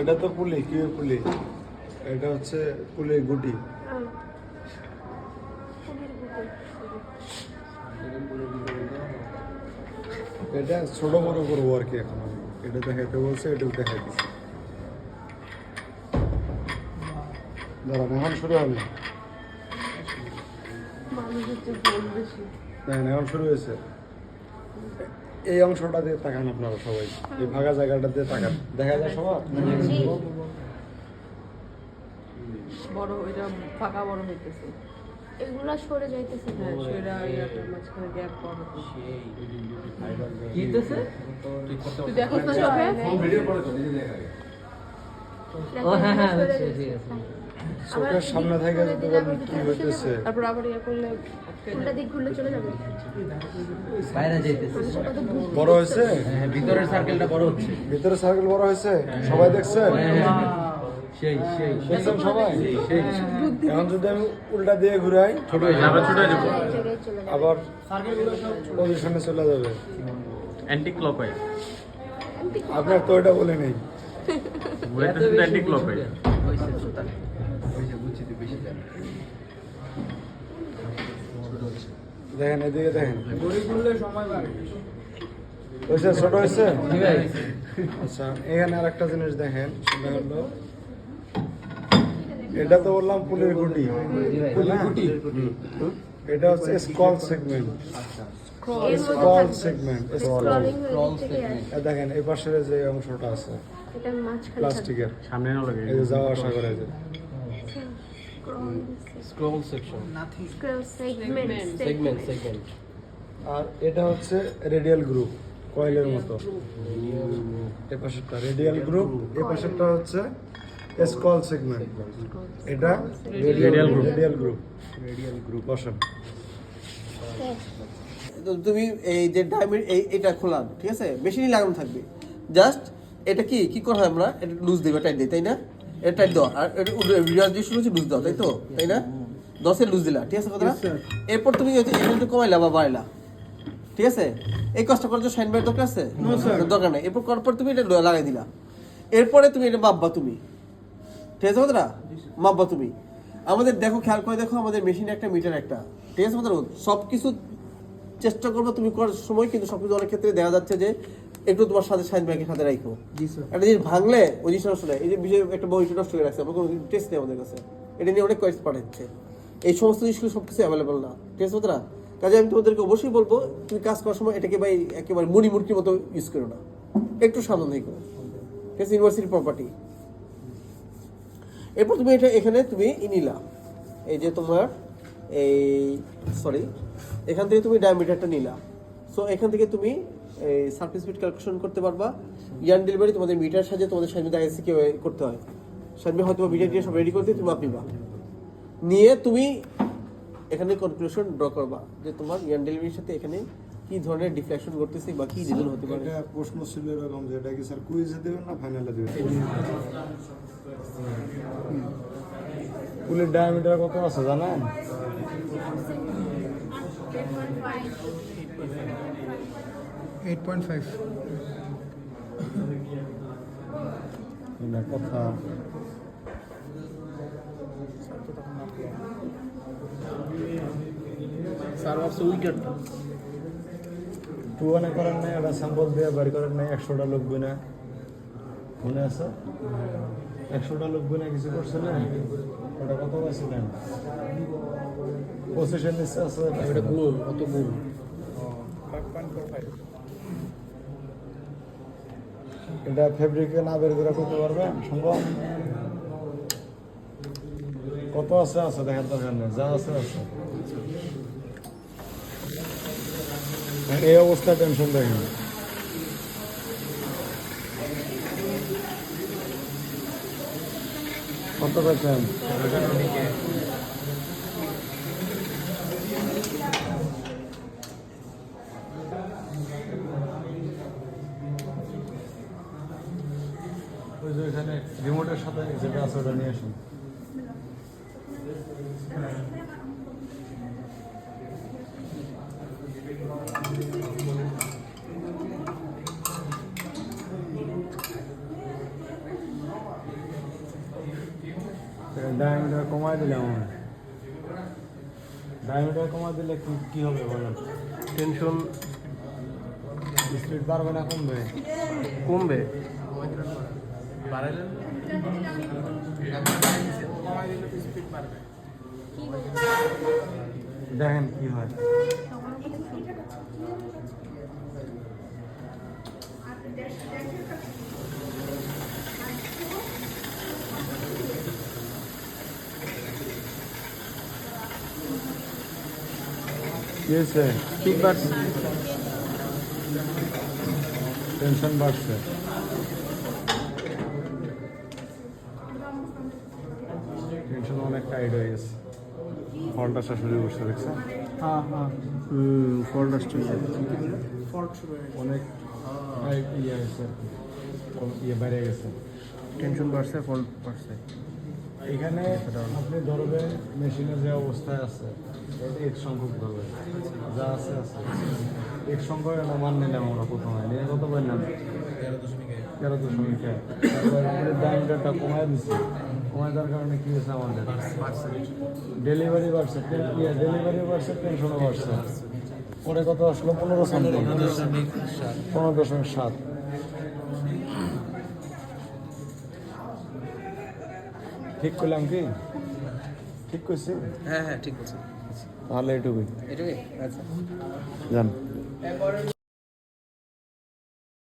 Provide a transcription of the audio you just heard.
এটা তো পুলি, কি পুলি? এটা হচ্ছে পুলির গুটি। এটা ছোট বড় করবো আর কি এখন। এটা দেখাইতে বলছে, এটা দেখাইতেছে। দাঁড়ান, এখন শুরু হবে। এখন শুরু হয়েছে। এই অংশটা দিয়ে তাকান আপনারা সবাই, এই ফাঁকা জায়গাটা দিয়ে তাকান, দেখা যায় সবার। বড় এটা ফাঁকা বড় হইতেছে, এগুলা সরে যাইতেছে। হ্যাঁ সেটা ইয়াটার মাঝখানে গ্যাপ বড় কি হইতেছে? তুই দেখো না সবে ভিডিও করে তো নিজে দেখা যায়। ও হ্যাঁ হ্যাঁ বুঝছি, ঠিক আছে। চোখের সামনে থেকে যদি বলেন কি হইতেছে, তারপর আবার ইয়া করলে উল্টা দিক ঘুরলে চলে যাবে। বাইরে যাইতেছে। বড় হয়েছে, হ্যাঁ ভিতরের সার্কেলটা বড় হচ্ছে। ভিতরে সার্কেল বড় হয়েছে, সবাই দেখছেন? সেই সেই দেখছেন সবাই? সেই এখন যদি আমি উল্টা দিয়ে ঘুরাই, ছোট হয়ে যাবে, ছোট হয়ে যাবে। এক জায়গায় চলে যাবে। আবার পজিশনে চলে যাবে। অ্যান্টি ক্লকওয়াইজ আপনার তো এটা বলে নেই। Weight is anticlockwise. দেখেন এদিকে দেখেন, হয়েছে, ছোট হয়েছে। আচ্ছা, এখানে আর একটা জিনিস দেখেন, সেটা হলো এটা তো বললাম পুলির গুটি, পুলির গুটি। এটা হচ্ছে scroll segment, scroll segment. Scrolling হয়ে থেকে আসে। দেখেন এই পাশের যে অংশটা আছে এটা মাঝখানে প্লাস্টিকের, সামনে না লাগে এই যে যাওয়া আসা করে যে স্ক্রল সেকশন, স্ক্রল সেগমেন্ট। আর এটা হচ্ছে রেডিয়াল গ্রুপ, কয়েলের মতো। এই পাশেরটা রেডিয়াল গ্রুপ, এই পাশেরটা হচ্ছে স্কল সেগমেন্ট। এটা রেডিয়াল গ্রুপ, রেডিয়াল গ্রুপ বসেন। তো তুমি এই যে ডায়মন্ড এটা খোলান, ঠিক আছে, মেশিনই লাগানো থাকবে। জাস্ট এটা কি করা হয়, আমরা এটা লুজ দিই, টাইট দিই, তাই না? এটা টাইট দাও, আর এটা রিভার্স দিয়ে শুরু হচ্ছে লুজ দাও, তাই তো, তাই না? 10-এর লুজ দিলা, ঠিক আছে কথা। এরপর তুমি একটু কমাইলা বা বাড়াইলা, ঠিক আছে। এই কষ্ট করার জন্য সাইন বাইর দরকার আছে? দরকার নাই। এরপর করার পর তুমি এটা লাগাই দিলা। এরপরে তুমি এটা মাপবা, তুমি ঠিক আছে কথাটা, মাপবা তুমি। আমাদের দেখো, খেয়াল করে দেখো, আমাদের মেশিনে একটা মিটার একটা, ঠিক আছে কথাটা। সব কিছু চেষ্টা করবো তুমি করার সময়, কিন্তু সবকিছু অনেক ক্ষেত্রে দেখা যাচ্ছে যে একটু তোমার সাথে সাইন ব্যাগের সাথে রাখো। একটা জিনিস ভাঙলে ওই জিনিসটা নষ্ট হয়। এই যে বিষয়ে একটা বই নষ্ট করে রাখছে, আমার কোনো টেস্ট নেই আমাদের কাছে, এটা নিয়ে অনেক কোয়েস্ট পাঠাচ্ছে। এই সমস্ত জিনিসগুলো সব কিছু অ্যাভেলেবল না, ঠিক আছে কথাটা। কাজে আমি তোমাদেরকে অবশ্যই বলবো, তুমি কাজ করার সময় এটাকে ভাই একেবারে মুড়ির মতো ইউজ করো না, একটু সাবধানে করো, ঠিক আছে। University property. এরপর তুমি এটা এখানে তুমি নিলা, এই যে তোমার এই এখান থেকে তুমি ডায়ামিটারটা নিলা। সো এখান থেকে তুমি এই সারফেস ফিট ক্যালকুলেশন করতে পারবা। ইয়ান ডেলিভারি তোমাদের মিটার সাজে তোমাদের সামনে দেখাচ্ছে কি করতে হয়। সামনে হয়তো মিটার দিয়ে সব রেডি করে দিয়ে তুমি মাপিবা, নিয়ে তুমি এখানে ক্যালকুলেশন ড্র করবা যে তোমার ইয়ান ডেলিভারির সাথে এখানে কি ধরনের ডিফ্লেকশন করতেছে বা কি রিজন হতে পারে। এটা প্রশ্ন ছিল এরকম যে এটা কি স্যার কুইজে দেবেন না ফাইনালে দেবেন? পুলির ডায়ামিটার কত আছে জানেন? 8.5 এটা কথা। স্যার হচ্ছে উইকেট টুয়ানে করেন নাই, ওটা স্যাম্পল দিয়ে বাড়ি করেন নাই। 100টা লোক বই না, মনে আছে? 100টা লোক বই না কিছু করছে না? ওটা কত পাইছিলেন? 25-এর নিচে আছে। এটা গুণ, কত গুণ? এটা ফেব্রিকে না বের করে করতে পারবেন সম্ভব? কত আছে আছে দেখার দরকার নেই, যা আছে আছে। এই অবস্থায় টেনশন দেখেন। কত পেয়েছেন? ওই যে এখানে রিমোটের সাথে যেটা আছে ওটা নিয়ে আসুন। ডায়ামিটার কমায় দিলে আমার ডায়ামিটার কমায় দিলে কি হবে বলেন? টেনশন স্পিড বাড়বে না কমবে? কমবে। দেখেন কি হয়। কি হয়েছে? স্পিড বাড়ছে। টেনশন বাড়ছে। টেনশন অনেক টাইট হয়ে গেছে। ফলটা শাশুড়ি বসে দেখছেন? হ্যাঁ হ্যাঁ ফল্ট আসছে। অনেক ইয়ে হয়েছে আর কি, ইয়ে বেড়ে গেছে। টেনশন বাড়ছে, ফল্ট বাড়ছে। এখানে আপনি ধরবেন মেশিনের যে অবস্থায় আছে এটা এক সংখ্যক ধরবেন, যা আছে আছে এক সংখ্যক এটা মান নিলাম আমরা প্রথমে নিয়ে কত বললাম 13.1। তারপরে ডায়ামিটারটা কমায় দিচ্ছি, কমায় দেওয়ার কারণে কি হয়েছে আমাদের ডেলিভারি বাড়ছে, ডেলিভারি বাড়ছে, টেনশনও বাড়ছে। পরে কত আসলো 15.7। ঠিক করলাম কি? ঠিক করছি? হ্যাঁ হ্যাঁ ঠিক আছে। তাহলে এটুকুই এটাকে আচ্ছা জান।